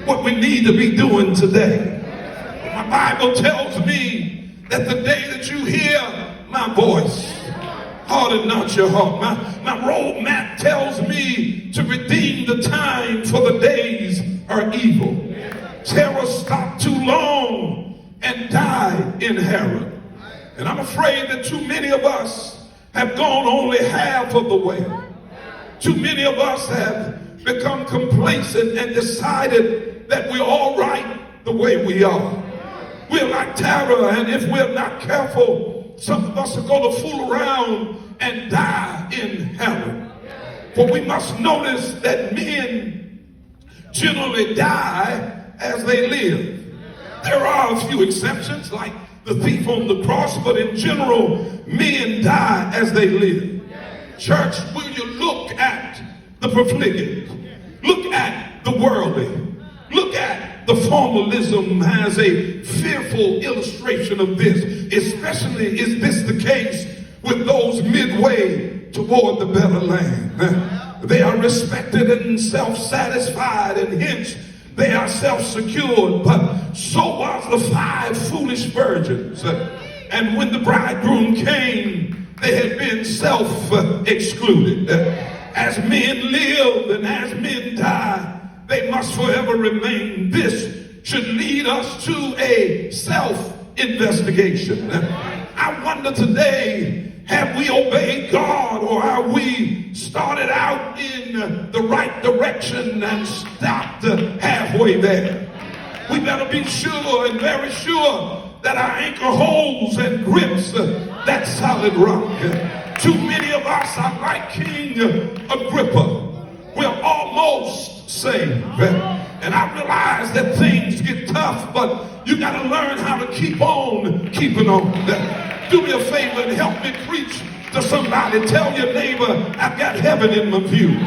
what we need to be doing today. My Bible tells me that the day that you hear my voice, harden not your heart. My roadmap tells me to redeem the time, for the days are evil. Terror stopped too long and died in Herod. And I'm afraid that too many of us have gone only half of the way. Too many of us have become complacent and decided that we're all right the way we are. We're like terror, and if we're not careful, some of us are going to fool around and die in Herod. For we must notice that men generally die as they live. There are a few exceptions, like the thief on the cross, but in general, men die as they live. Church, will you look at the profligate? Look at the worldly. Look at the formalism as a fearful illustration of this. Especially is this the case with those midway toward the better land. They are respected and self-satisfied, and hence they are self-secured. But so was the 5 foolish virgins. And when the bridegroom came, they had been self-excluded. As men live and as men die, they must forever remain. This should lead us to a self-investigation. I wonder today, have we obeyed God, or are we started out in the right direction and stopped halfway there? We better be sure and very sure that our anchor holds and grips that solid rock. Too many of us are like King Agrippa. We're almost saved. And I realize that things get tough, but you got to learn how to keep on keeping on. Do me a favor and help me preach to somebody. Tell your neighbor, I've got heaven in my view.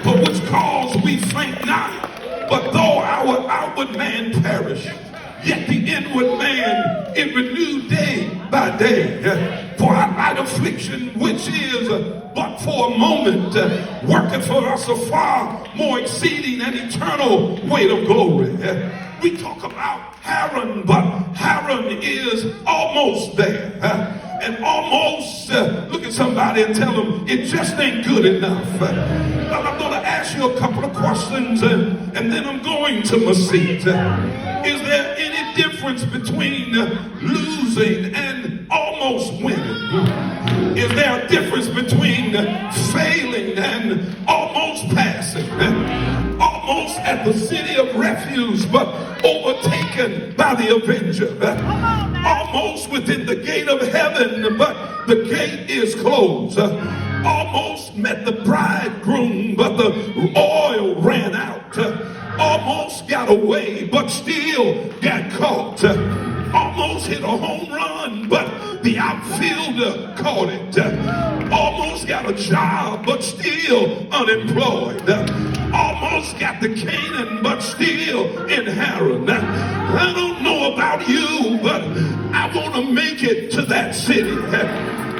For which cause we faint not, but though our outward man perish, yet the inward man is renewed day by day. For our light affliction, which is but for a moment, working for us a far more exceeding and eternal weight of glory. We talk about Haran, but Haran is almost there. And almost, look at somebody and tell them, it just ain't good enough. Well, I'm going to ask you a couple of questions, and then I'm going to my seat. Is there any difference between losing and almost winning? Is there a difference between failing and almost passing? Almost at the city of refuge, but overtaken by the avenger. Almost within the gate of heaven, but the gate is closed. Almost met the bridegroom, but the oil ran out. Almost got away, but still got caught. Almost hit a home run, but the outfielder caught it. Almost got a job, but still unemployed. Almost got the Canaan, but still in Haran. I don't know about you, but I want to make it to that city.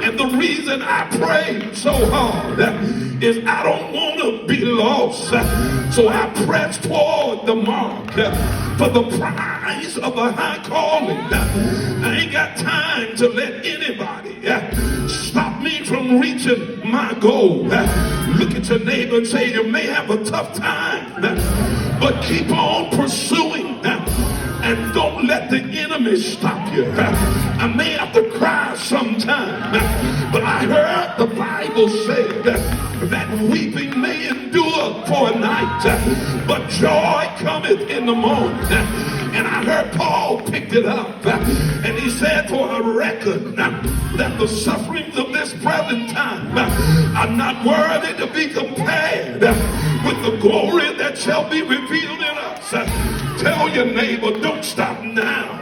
And the reason I pray so hard is I don't want to be lost. So I press toward the mark for the prize of a high calling. I ain't got time to let anybody stop me from reaching my goal. Look at your neighbor and say, you may have a tough time, but keep on pursuing. And don't let the enemy stop you. I may have to cry sometime, but I heard the Bible say that weeping may endure for a night, but joy cometh in the morning. And I heard Paul picked it up, and he said, for I reckon that the sufferings of this present time are not worthy to be compared with the glory that shall be revealed in us. Tell your neighbor, don't stop now.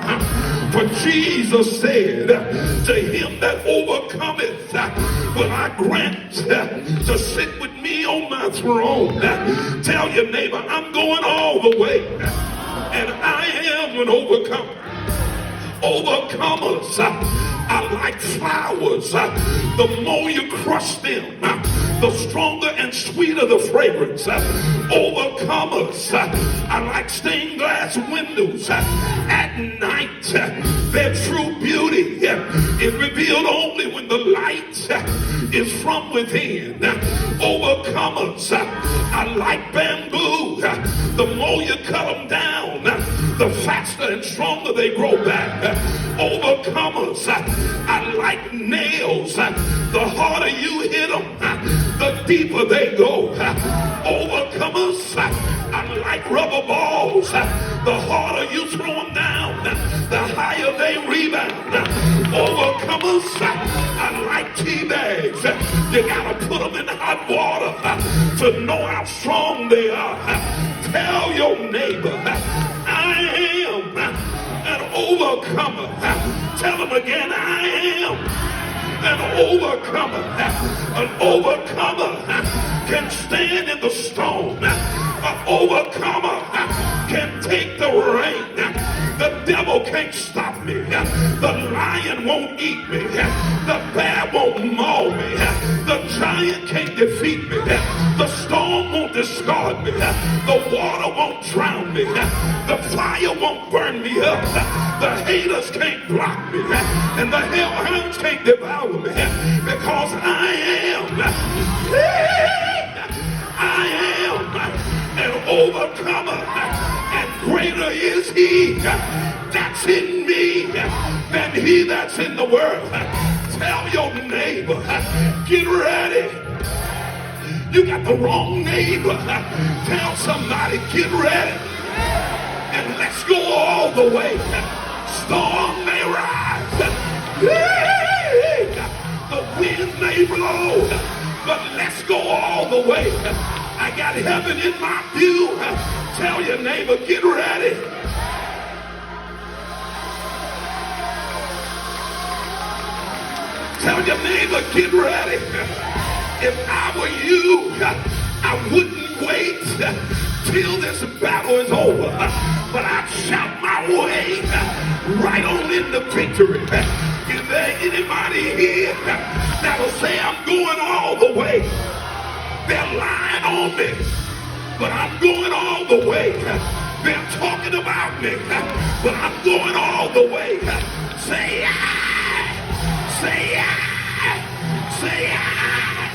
For Jesus said, to him that overcometh will I grant to sit with me on my throne. Tell your neighbor, I'm going all the way. And I am an overcomer. Overcomers are like flowers. The more you crush them, the stronger and sweeter the fragrance. Overcomers are like stained glass windows. At night, their true beauty is revealed only when the light is from within. Overcomers are like bamboo. The more you cut them down, the faster and stronger they grow back. Overcomers are like nails. The harder you hit them, the deeper they go. Overcomers are like rubber balls. The harder you throw them down, the higher they rebound. Overcomers are like tea bags. You gotta put them in hot water to know how strong they are. Tell your neighbor, I am an overcomer. Tell them again, I am an overcomer. An overcomer can stand in the storm. An overcomer can take the rain. The devil can't stop me. The lion won't eat me. The bear won't maul me. The giant can't defeat me. The storm won't discard me. The water won't drown me. The fire won't burn me up. The haters can't block me. And the hellhounds can't devour me. Because I am an overcomer. And greater is he that's in me than he that's in the world. Tell your neighbor, get ready. You got the wrong neighbor. Tell somebody, get ready. And let's go all the way. Storm may rise. The wind may blow. But let's go all the way. I got heaven in my view. Tell your neighbor, get ready. Tell your neighbor, get ready. If I were you, I wouldn't wait till this battle is over, but I'd shout my way right on into victory. Is there anybody here that'll say I'm going all the way? They're lying on me, but I'm going all the way. They're talking about me, but I'm going all the way. Say I, say I, say I.